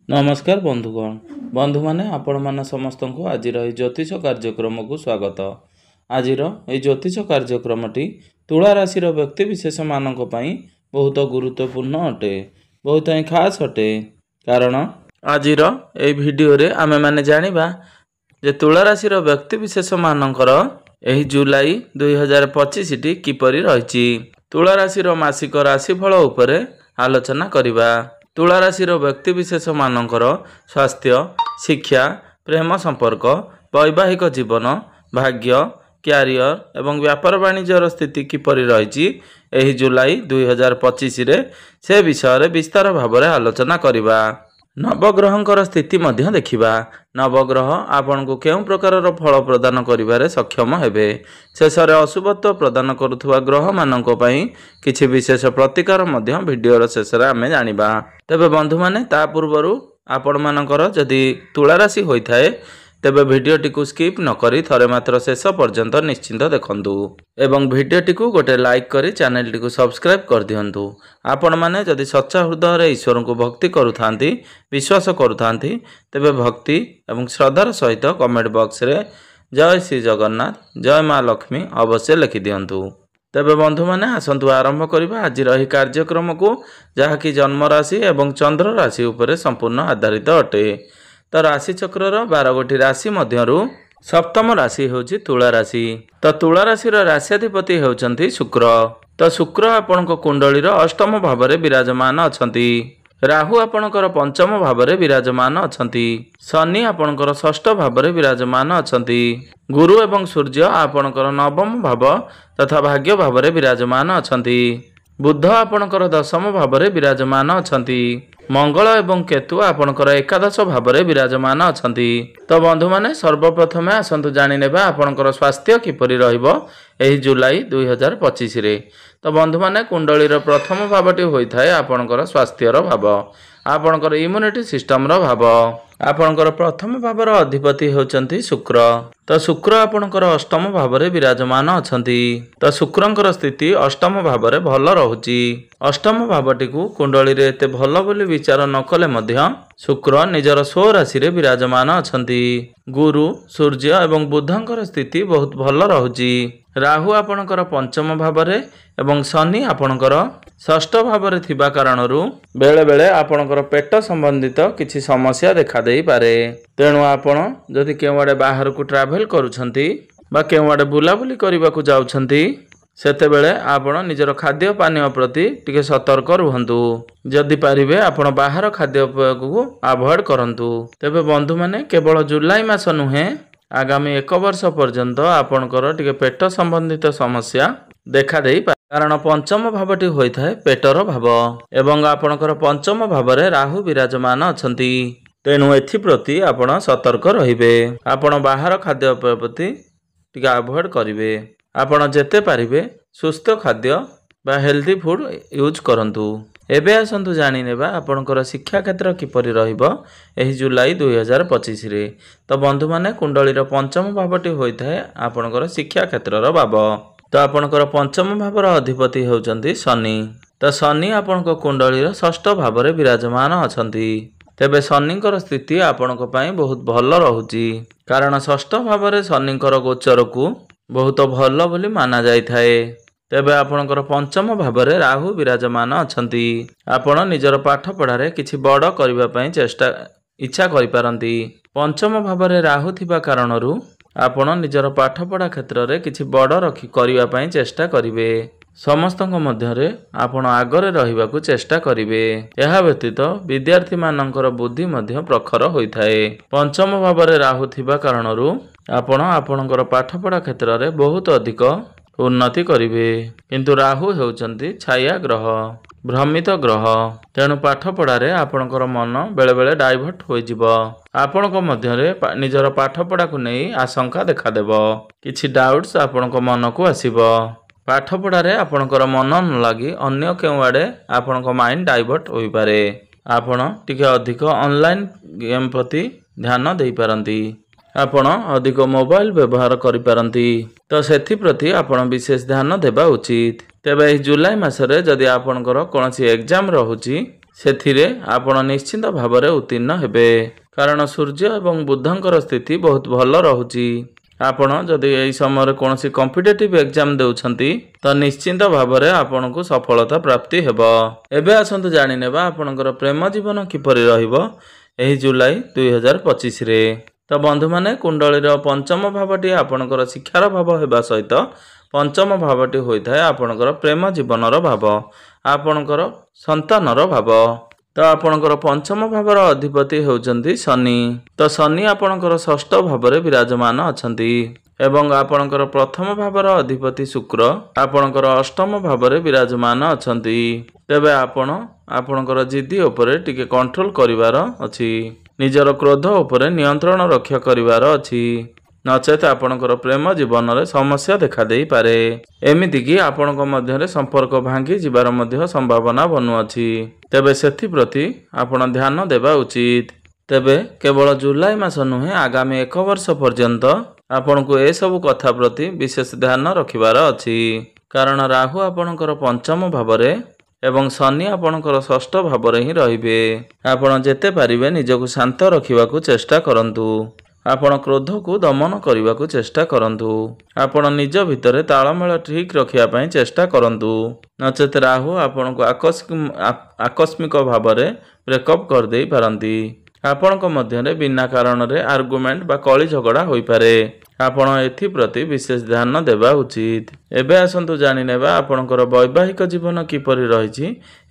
नमस्कार बंधुगण बंधु माने आपण मान समस्त को आज ज्योतिष कार्यक्रम को स्वागत। आज ज्योतिष कार्यक्रमटी तुला राशि व्यक्ति विशेष मान बहुत गुरुत्वपूर्ण अटे, बहुत ही खास अटे। कारण आज भिडियो रे आमे माने जानिबा जे तुला राशि व्यक्ति विशेष मानकर एही जुलाई 2025 टी किपरि रहिछि। तुला राशि मासिक राशिफल उपरे आलोचना करिबा। तुला राशि व्यक्ति विशेष मानकर स्वास्थ्य, शिक्षा, प्रेम संपर्क, वैवाहिक जीवन, भाग्य, क्यारियर एवं व्यापार वाणिज्यर स्थिति किपरि रहिछि एही जुलाई 2025 रे से विषय विस्तार भाव आलोचना करिबा। नवग्रहंकर स्थिति मध्य देखिबा। नवग्रह आपन को केउं प्रकार फल प्रदान करिबारे सक्षम हेबे। शेष रे अशुभत्व प्रदान करुथुवा ग्रह मानक पई किछि विशेष प्रतिकार मध्य वीडियो शेष रे आमे जानिबा। तबे बंधु माने ता पूर्वरु आपण मानकर जदि तुला राशि होइथाए तेबे भिडियोटी को स्किप न करी थरे मात्र शेष पर्यंत निश्चिंत देखंतु एवं भिडियोटी को गोटे लाइक करी चैनल टी को सब्सक्राइब कर दियंतु। आपण माने जदि सच्चा हृदय रे ईश्वर को भक्ति करुथांती, विश्वास करुथांती तेबे भक्ति एवं श्रद्धार सहित कमेंट बॉक्स रे जय श्री जगन्नाथ, जय मां लक्ष्मी अवश्य लिखि दियंतु। तेबे बंधु माने आसंतु आरंभ करिबा आज रही कार्यक्रम को, जहाँकि जन्म राशि एवं चंद्र राशि उपरे संपूर्ण आधारित अटे। तो राशि चक्र 12 गोटी राशि मध्यरु सप्तम राशि होची तुला राशि। तो तुला राशि राश्याधिपति होचंती शुक्र। तो शुक्र आपणक कुंडली अष्टम भाव में विराजमान अछंती। राहु आपणकर पंचम भाव में विराजमान अछंती। शनि आपणकर षष्ठ भाव में विराजमान अछंती। गुरु एवं सूर्य आपणकर नवम भाव तथा भाग्य भाव में विराजमान अछंती। बुध आपणकर दशम भाव में विराजमान अछंती। मंगल एवं केतु आपणकर एकादश भाव में विराजमान अछंती। तो बंधु माने सर्वप्रथमे आसंतु जानि नेबा आपणकर स्वास्थ्य किपरि रहिबो एही जुलाई 2025 रे। तो बंधु माने कुंडलीर प्रथम भावटी होइथाय आपणकर स्वास्थ्यर भाव, आपणकर इम्यूनिटी सिस्टम रो भाव। आपणकर प्रथम भावर अधिपति होचंती शुक्र। तो शुक्र आपणकर अष्टम भाव में विराजमान अछंती। तो शुक्रंकर स्थिति अष्टम भाव में भल रहुची। अष्टम भावटी को कुंडली रे एते भल बोली विचार न कले मध्य शुक्र निजर स्व राशि रे विराजमान अछंती। गुरु, सूर्य एवं बुधंकर स्थिति बहुत भल रहुची। राहु आपणकर पंचम भाव में एवं शनि आपणकर षष्ठ भाव में थिबा कारणरू बेले बेले आपणकर पेट संबंधित किछि समस्या देखा देई पारे। तेणु आपण जदि केउआडे बाहर को ट्रैवल करूछंती बा केउआडे बुलाबुली करबा को जाउछंती सेतेबेले आपण निजर खाद्य पानीय प्रति टिके सतर्क रुहंतु। जदि पारिबे आपण बाहर खाद्य को अवॉइड करंतु। तेबे बंधु माने केवल जुलाई मास नुहे आगामी 1 वर्ष पर्यंत आपणकर टिके पेट संबंधित समस्या देखा देई पारे। कारण पंचम भावटी होइथाय पेटर भाव एवं आपणकर पंचम भाव रे राहु विराजमान अछंती। तेणु एथि प्रति आपण सतर्क रहिबे। आपण बाहर खाद्य प्रति टिके अवॉइड करिवे। आपण जेते पारिबे सुस्थ खाद्य बा हेल्दी फूड यूज करंतु। एबे आसंतु जानि नेबा आपणकर शिक्षा क्षेत्र किपरि रहिबो एही जुलाई 2025 रे। तो बंधु माने कुंडलीर पंचम भावटी होइथाय आपणकर शिक्षा क्षेत्रर भाव। तो आपणकर पंचम भावर अधिपति होचंती शनि। तो शनि आपणक कुंडलीर षष्ठ भाव में विराजमान अछंती। तेबे शनिकर स्थिति आपणक पई बहुत भल रहुची। कारण षष्ठ भाव में शनिकर गोचर को बहुत भल बोली माना जाय थाए। तेबे आपणकर पंचम भाव में राहु विराजमान अछंती। आपण निजर पाठ पढ़ारे किछि बड़ करिबा पई चेष्टा इच्छा करि पारंती। पंचम भाव में राहु थिबा कारणरू आपण निजर पाठ पढ़ा क्षेत्र रे किछि बड़ रखी करिबा पई चेष्टा करिवे। समस्तक मध्यरे आपण आगरे रहिबाकू चेष्टा करिवे। एहा व्यतीत विद्यार्थी मानकर बुद्धि मध्य प्रखर होइथाए। पंचम भाव में राहु थिबा कारणरू आपण आपणकर पाठ पढ़ा क्षेत्र रे बहुत अधिक उन्नति करिवे। किंतु राहु हेउचंती छाया ग्रह, भ्रमित ग्रह। तेणु पाठ पढ़ारे आपणकर मन बेले बेले डाइवर्ट होई जिवो। आपणक मध्यरे निजर पाठ पढ़ा को नहीं आशंका देखा देबो। किछि डाउट्स आपणक मन को आसीबो। पाठ पढ़ारे आपणकर मन न लागी अन्य केउ आडे आपणक माइंड डाइवर्ट होई पारे। आपण टिके अधिक ऑनलाइन गेम प्रति ध्यान देई पारंती। आपण अधिक मोबाइल व्यवहार करि पारंती। तो सेथि प्रति आपण विशेष ध्यान देबा उचित। तेबे जुलाई मासरे जदि आपणकर कोनसी एग्जाम रहुची ସେଥିରେ ଆପଣ ନିଶ୍ଚିନ୍ତ ଭାବରେ ଉତ୍ତୀର୍ଣ୍ଣ ହେବେ। କାରଣ ସୂର୍ଯ୍ୟ ଏବଂ ବୁଧଙ୍କର ସ୍ଥିତି ବହୁତ ଭଲ ରହୁଛି। ଆପଣ ଯଦି ଏହି ସମୟରେ କୌଣସି କମ୍ପିଟେଟିଭ୍ ଏକ୍ଜାମ୍ ଦେଉଛନ୍ତି ତ ନିଶ୍ଚିନ୍ତ ଭାବରେ ଆପଣଙ୍କୁ ସଫଳତା ପ୍ରାପ୍ତି ହେବ। ଏବେ ଆସନ୍ତୁ ଜାଣିନେବା ଆପଣଙ୍କର ପ୍ରେମ ଜୀବନ କିପରି ରହିବ ଏହି ଜୁଲାଇ 2025ରେ। ତ ବନ୍ଧୁମାନେ, କୁଣ୍ଡଳୀର ପଞ୍ଚମ ଭାବଟି ଆପଣଙ୍କର ଶିକ୍ଷାର ଭାବ ହେବା ସହିତ ପଞ୍ଚମ ଭାବଟି ହୋଇଥାଏ ଆପଣଙ୍କର ପ୍ରେମ ଜୀବନର ଭାବ, ଆପଣଙ୍କର ସନ୍ତାନର ଭାବ। ତ ଆପଣଙ୍କର ପଞ୍ଚମ ଭାବର ଅଧିପତି ହେଉଛନ୍ତି ଶନି। ତ ଶନି ଆପଣଙ୍କର ଷଷ୍ଠ ଭାବରେ ବିରାଜମାନ ଅଛନ୍ତି ଏବଂ ଆପଣଙ୍କର ପ୍ରଥମ ଭାବର ଅଧିପତି ଶୁକ୍ର ଆପଣଙ୍କର ଅଷ୍ଟମ ଭାବରେ ବିରାଜମାନ ଅଛନ୍ତି। ତେବେ ଆପଣ ଆପଣଙ୍କର ଜିଦି ଉପରେ ଟିକେ କଣ୍ଟ୍ରୋଲ କରିବାର ଅଛି, ନିଜର କ୍ରୋଧ ଉପରେ ନିୟନ୍ତ୍ରଣ ରକ୍ଷା କରିବାର ଅଛି, ନଚେତ ଆପଣଙ୍କର ପ୍ରେମ ଜୀବନରେ ସମସ୍ୟା ଦେଖାଦେଇପାରେ। ଏମିତିକି ଆପଣଙ୍କ ମଧ୍ୟରେ ସମ୍ପର୍କ ଭାଙ୍ଗି ଯିବାର ମଧ୍ୟ ସମ୍ଭାବନା ବନୁଅଛି। ତେବେ ସେଥିପ୍ରତି ଆପଣ ଧ୍ୟାନ ଦେବା ଉଚିତ। ତେବେ କେବଳ ଜୁଲାଇ ମାସ ନୁହେଁ, ଆଗାମୀ 1 ବର୍ଷ ପର୍ଯ୍ୟନ୍ତ ଆପଣଙ୍କୁ ଏସବୁ କଥା ପ୍ରତି ବିଶେଷ ଧ୍ୟାନ ରଖିବାର ଅଛି। କାରଣ ରାହୁ ଆପଣଙ୍କର ପଞ୍ଚମ ଭାବରେ ଏବଂ ଶନି ଆପଣଙ୍କର ଷଷ୍ଠ ଭାବରେ ହିଁ ରହିବେ। ଆପଣ ଯେତେ ପାରିବେ ନିଜକୁ ଶାନ୍ତ ରଖିବାକୁ ଚେଷ୍ଟା କରନ୍ତୁ। ଆପଣ କ୍ରୋଧକୁ ଦମନ କରିବାକୁ ଚେଷ୍ଟା କରନ୍ତୁ। ଆପଣ ନିଜ ଭିତରେ ତାଳମେଳ ଠିକ୍ ରଖିବା ପାଇଁ ଚେଷ୍ଟା କରନ୍ତୁ, ନଚେତ ରାହୁ ଆପଣଙ୍କୁ ଆକସ୍ମିକ ଭାବରେ ବ୍ରେକଅପ୍ କରିଦେଇ ପାରନ୍ତି। ଆପଣଙ୍କ ମଧ୍ୟରେ ବିନା କାରଣରେ ଆର୍ଗୁମେଣ୍ଟ ବା କଳି ଝଗଡ଼ା ହୋଇପାରେ। ଆପଣ ଏଥିପ୍ରତି ବିଶେଷ ଧ୍ୟାନ ଦେବା ଉଚିତ। ଏବେ ଆସନ୍ତୁ ଜାଣିନେବା ଆପଣଙ୍କର ବୈବାହିକ ଜୀବନ କିପରି ରହିଛି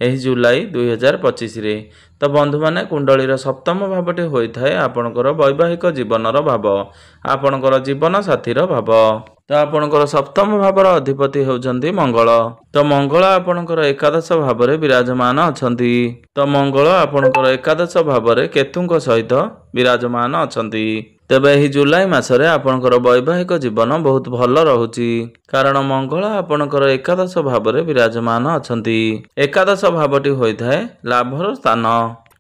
ଏହି ଜୁଲାଇ 2025ରେ। ତ ବନ୍ଧୁମାନେ, କୁଣ୍ଡଳୀର ସପ୍ତମ ଭାବଟି ହୋଇଥାଏ ଆପଣଙ୍କର ବୈବାହିକ ଜୀବନର ଭାବ, ଆପଣଙ୍କର ଜୀବନ ସାଥୀର ଭାବ। ତ ଆପଣଙ୍କର ସପ୍ତମ ଭାବର ଅଧିପତି ହେଉଛନ୍ତି ମଙ୍ଗଳ। ତ ମଙ୍ଗଳ ଆପଣଙ୍କର ଏକାଦଶ ଭାବରେ ବିରାଜମାନ ଅଛନ୍ତି। ତ ମଙ୍ଗଳ ଆପଣଙ୍କର ଏକାଦଶ ଭାବରେ କେତୁଙ୍କ ସହିତ ବିରାଜମାନ ଅଛନ୍ତି। ତେବେ ଏହି ଜୁଲାଇ ମାସରେ ଆପଣଙ୍କର ବୈବାହିକ ଜୀବନ ବହୁତ ଭଲ ରହୁଛି, କାରଣ ମଙ୍ଗଳ ଆପଣଙ୍କର ଏକାଦଶ ଭାବରେ ବିରାଜମାନ ଅଛନ୍ତି। ଏକାଦଶ ଭାବଟି ହୋଇଥାଏ ଲାଭର ସ୍ଥାନ।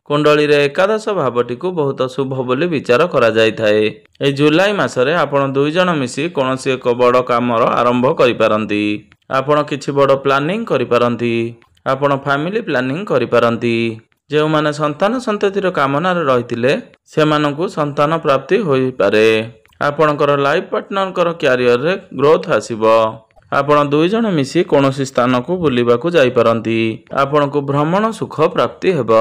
କୁଣ୍ଡଳୀରେ ଏକାଦଶ ଭାବଟିକୁ ବହୁତ ଶୁଭ ବୋଲି ବିଚାର କରାଯାଇଥାଏ। ଏହି ଜୁଲାଇ ମାସରେ ଆପଣ 2 ଜଣ ମିଶି କୌଣସି ଏକ ବଡ଼ କାମର ଆରମ୍ଭ କରିପାରନ୍ତି। ଆପଣ କିଛି ବଡ଼ ପ୍ଲାନିଂ କରିପାରନ୍ତି। ଆପଣ ଫ୍ୟାମିଲି ପ୍ଲାନିଂ କରିପାରନ୍ତି। ଯେଉଁମାନେ ସନ୍ତାନ ସନ୍ତତିର କାମନାରେ ରହିଥିଲେ ସେମାନଙ୍କୁ ସନ୍ତାନ ପ୍ରାପ୍ତି ହୋଇପାରେ। ଆପଣଙ୍କର ଲାଇଫ୍ ପାର୍ଟନରଙ୍କର କ୍ୟାରିୟରରେ ଗ୍ରୋଥ ଆସିବ। ଆପଣ 2 ଜଣ ମିଶି କୌଣସି ସ୍ଥାନକୁ ବୁଲିବାକୁ ଯାଇପାରନ୍ତି। ଆପଣଙ୍କୁ ଭ୍ରମଣ ସୁଖ ପ୍ରାପ୍ତି ହେବ।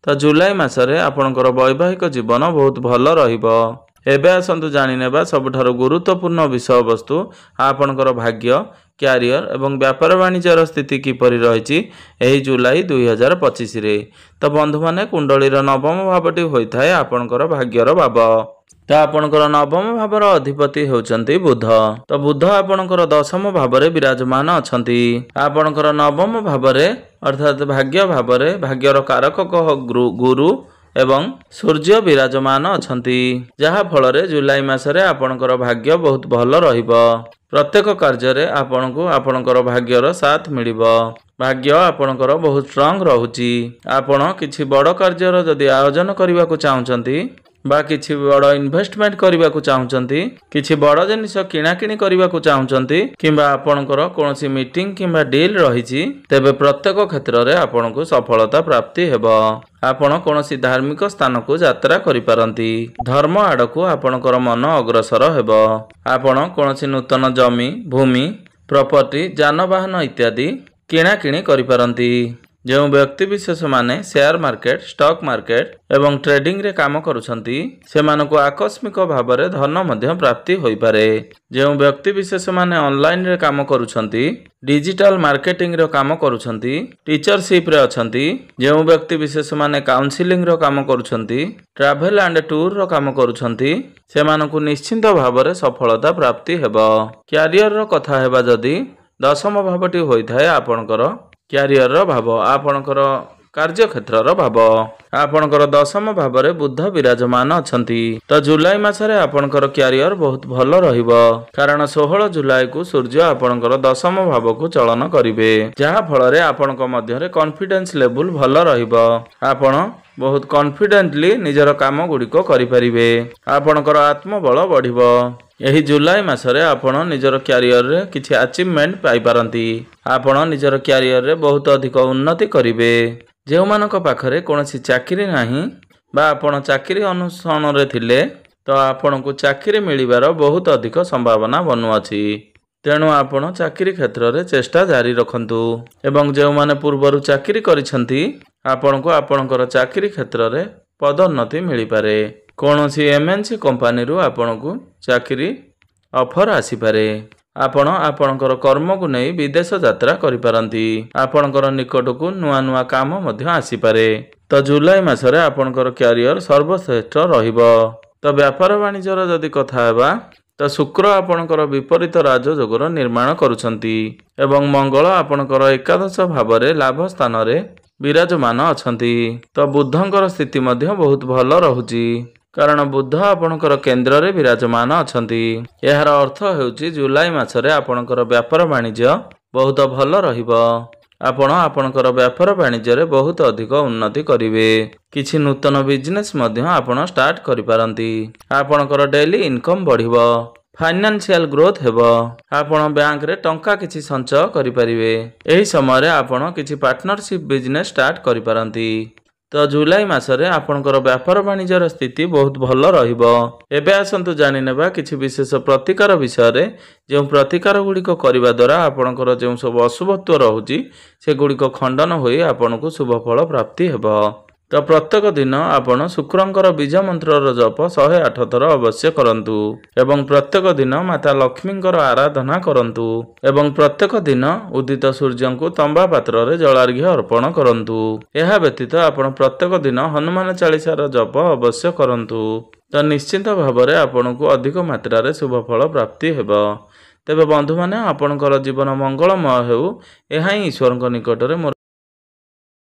ତ ଜୁଲାଇ ମାସରେ ଆପଣଙ୍କର ବୈବାହିକ ଜୀବନ ବହୁତ ଭଲ ରହିବ। ଏବେ ଆସନ୍ତୁ ଜାଣିନେବା ସବୁଠାରୁ ଗୁରୁତ୍ୱପୂର୍ଣ୍ଣ ବିଷୟବସ୍ତୁ, ଆପଣଙ୍କର ଭାଗ୍ୟ, କ୍ୟାରିୟର ଏବଂ ବ୍ୟାପାର ବାଣିଜ୍ୟର ସ୍ଥିତି କିପରି ରହିଛି ଏହି ଜୁଲାଇ 2025ରେ। ତ ବନ୍ଧୁମାନେ, କୁଣ୍ଡଳୀର ନବମ ଭାବଟି ହୋଇଥାଏ ଆପଣଙ୍କର ଭାଗ୍ୟର ଭାବ। ତ ଆପଣଙ୍କର ନବମ ଭାବର ଅଧିପତି ହେଉଛନ୍ତି ବୁଧ। ତ ବୁଧ ଆପଣଙ୍କର ଦଶମ ଭାବରେ ବିରାଜମାନ ଅଛନ୍ତି। ଆପଣଙ୍କର ନବମ ଭାବରେ ଅର୍ଥାତ୍ ଭାଗ୍ୟ ଭାବରେ ଭାଗ୍ୟର କାରକ ଗୁରୁ ଏବଂ ସୂର୍ଯ୍ୟ ବିରାଜମାନ ଅଛନ୍ତି, ଯାହା ଫଳରେ ଜୁଲାଇ ମାସରେ ଆପଣଙ୍କର ଭାଗ୍ୟ ବହୁତ ଭଲ ରହିବ। ପ୍ରତ୍ୟେକ କାର୍ଯ୍ୟରେ ଆପଣଙ୍କୁ ଆପଣଙ୍କର ଭାଗ୍ୟର ସାଥ ମିଳିବ। ଭାଗ୍ୟ ଆପଣଙ୍କର ବହୁତ ଷ୍ଟ୍ରଙ୍ଗ ରହୁଛି। ଆପଣ କିଛି ବଡ଼ କାର୍ଯ୍ୟର ଯଦି ଆୟୋଜନ କରିବାକୁ ଚାହୁଁଛନ୍ତି ବା କିଛି ବଡ଼ ଇନଭେଷ୍ଟମେଣ୍ଟ କରିବାକୁ ଚାହୁଁଛନ୍ତି, କିଛି ବଡ଼ ଜିନିଷ କିଣାକିଣି କରିବାକୁ ଚାହୁଁଛନ୍ତି କିମ୍ବା ଆପଣଙ୍କର କୌଣସି ମିଟିଂ କିମ୍ବା ଡିଲ୍ ରହିଛି, ତେବେ ପ୍ରତ୍ୟେକ କ୍ଷେତ୍ରରେ ଆପଣଙ୍କୁ ସଫଳତା ପ୍ରାପ୍ତି ହେବ। ଆପଣ କୌଣସି ଧାର୍ମିକ ସ୍ଥାନକୁ ଯାତ୍ରା କରିପାରନ୍ତି। ଧର୍ମ ଆଡ଼କୁ ଆପଣଙ୍କର ମନ ଅଗ୍ରସର ହେବ। ଆପଣ କୌଣସି ନୂତନ ଜମି, ଭୂମି, ପ୍ରପର୍ଟି, ଯାନବାହନ ଇତ୍ୟାଦି କିଣାକିଣି କରିପାରନ୍ତି। ଯେଉଁ ବ୍ୟକ୍ତିବିଶେଷମାନେ ସେୟାର ମାର୍କେଟ, ଷ୍ଟକ୍ ମାର୍କେଟ ଏବଂ ଟ୍ରେଡିଂରେ କାମ କରୁଛନ୍ତି ସେମାନଙ୍କୁ ଆକସ୍ମିକ ଭାବରେ ଧନ ମଧ୍ୟ ପ୍ରାପ୍ତି ହୋଇପାରେ। ଯେଉଁ ବ୍ୟକ୍ତିବିଶେଷମାନେ ଅନଲାଇନରେ କାମ କରୁଛନ୍ତି, ଡିଜିଟାଲ ମାର୍କେଟିଂର କାମ କରୁଛନ୍ତି, ଟିଚରସିପ୍ରେ ଅଛନ୍ତି, ଯେଉଁ ବ୍ୟକ୍ତିବିଶେଷମାନେ କାଉନସିଲିଂର କାମ କରୁଛନ୍ତି, ଟ୍ରାଭେଲ ଆଣ୍ଡ ଟୁର୍ର କାମ କରୁଛନ୍ତି, ସେମାନଙ୍କୁ ନିଶ୍ଚିନ୍ତ ଭାବରେ ସଫଳତା ପ୍ରାପ୍ତି ହେବ। କ୍ୟାରିୟରର କଥା ହେବା ଯଦି, ଦଶମ ଭାବଟି ହୋଇଥାଏ ଆପଣଙ୍କର କ୍ୟାରିୟରର ଭାବ, ଆପଣଙ୍କର କାର୍ଯ୍ୟକ୍ଷେତ୍ରର ଭାବ। ଆପଣଙ୍କର ଦଶମ ଭାବରେ ବୁଧ ବିରାଜମାନ ଅଛନ୍ତି। ତ ଜୁଲାଇ ମାସରେ ଆପଣଙ୍କର କ୍ୟାରିୟର ବହୁତ ଭଲ ରହିବ, କାରଣ 16 ଜୁଲାଇକୁ ସୂର୍ଯ୍ୟ ଆପଣଙ୍କର ଦଶମ ଭାବକୁ ଚଳନ କରିବେ, ଯାହା ଫଳରେ ଆପଣଙ୍କ ମଧ୍ୟରେ କନଫିଡେନ୍ସ ଲେଭେଲ ଭଲ ରହିବ। ଆପଣ बहुत कॉन्फिडेंटली निजर काम गुड़िक करें। आपणकर आत्मबल बढ़िब। यही जुलाई मासरे आपण निजर क्यारियर रे किछि अचीवमेंट पाई पारंती। आपण निजर क्यारियर रे बहुत अधिक उन्नति करिवे। जेउ मानक पाखरे कोनोसी चाकरी नाही बा आपण चाकरी अनुसरण रे थिले तो आपण को चाकरी मिलिबार बहुत अधिक संभावना बनु अछि। तेणु आपण चाकरी क्षेत्र रे चेष्टा जारी रखंतु एवं जेउ माने पूर्वरु चाकरी करिसंती आपण को आपणकर चाकरी क्षेत्र रे पदोन्नति मिली पारे। कौनसी एमएनसी कंपनी रु आपण को चाकरी ऑफर आसी पारे। आपण आपणकर कर्म को नहीं विदेश यात्रा करि पारंती। आपणकर निकट को नुआ नुआ काम मध्य आसी पारे। तो जुलाई मासरे आपणकर कैरियर सर्वश्रेष्ठ रहिबो। तो व्यापार वाणिज्यर जदि कथा हेबा तो शुक्र आपणकर विपरीत राजयोगर निर्माण करुछंती एवं मंगल आपणकर एकादश भावरे लाभ स्थान रे विराजमान अछंती। तो बुधंकर स्थिति मध्य बहुत भल रहुची कारण बुध आपणकर केंद्र रे विराजमान अछंती। यार अर्थ हेउची जुलाई मासरे आपणकर व्यापार वाणिज्य बहुत भल रहिबो। आपण आपणकर व्यापार वाणिज्य रे बहुत अधिक उन्नति करिवे। किछि नूतन बिजनेस मध्य आपण स्टार्ट करि पारंती। आपणकर डेली इनकम बढ़िबो। फाइनेंशियल ग्रोथ हेबो। आपण बैंक रे टंका किछि संचय करि परिवे। एही समय रे आपण किछि पार्टनरशिप बिजनेस स्टार्ट करि पारंती। तो जुलाई मासरे आपणकर व्यापार वाणिज्यर स्थिति बहुत भल रहिबो। एबे आसंतु जानि नेबा किछि विशेष प्रतिकार विषय रे जे प्रतिकार गुड़िक करबा द्वारा आपणकर जे सब अशुभत्व रहुची से गुड़िक खंडन होई आपणको शुभ फल प्राप्ति हेबो। तो प्रत्येक दिन आपण शुक्रंकर बीज मंत्र जप 108 थर अवश्य करंतु एवं प्रत्येक दिन माता लक्ष्मींकर आराधना करंतु एवं प्रत्येक दिन उदित सूर्य को तंबा पात्र रे जलार्घ्य अर्पण करंतु। यह व्यतीत आपण प्रत्येक दिन हनुमान चालीसार जप अवश्य करंतु। तो निश्चित भाव आपण को अधिक मात्रा रे शुभ फल प्राप्ति हेबो। तेबे बंधु माने आपणकर जीवन मंगलमय हेउ एहा ही ईश्वर निकट रे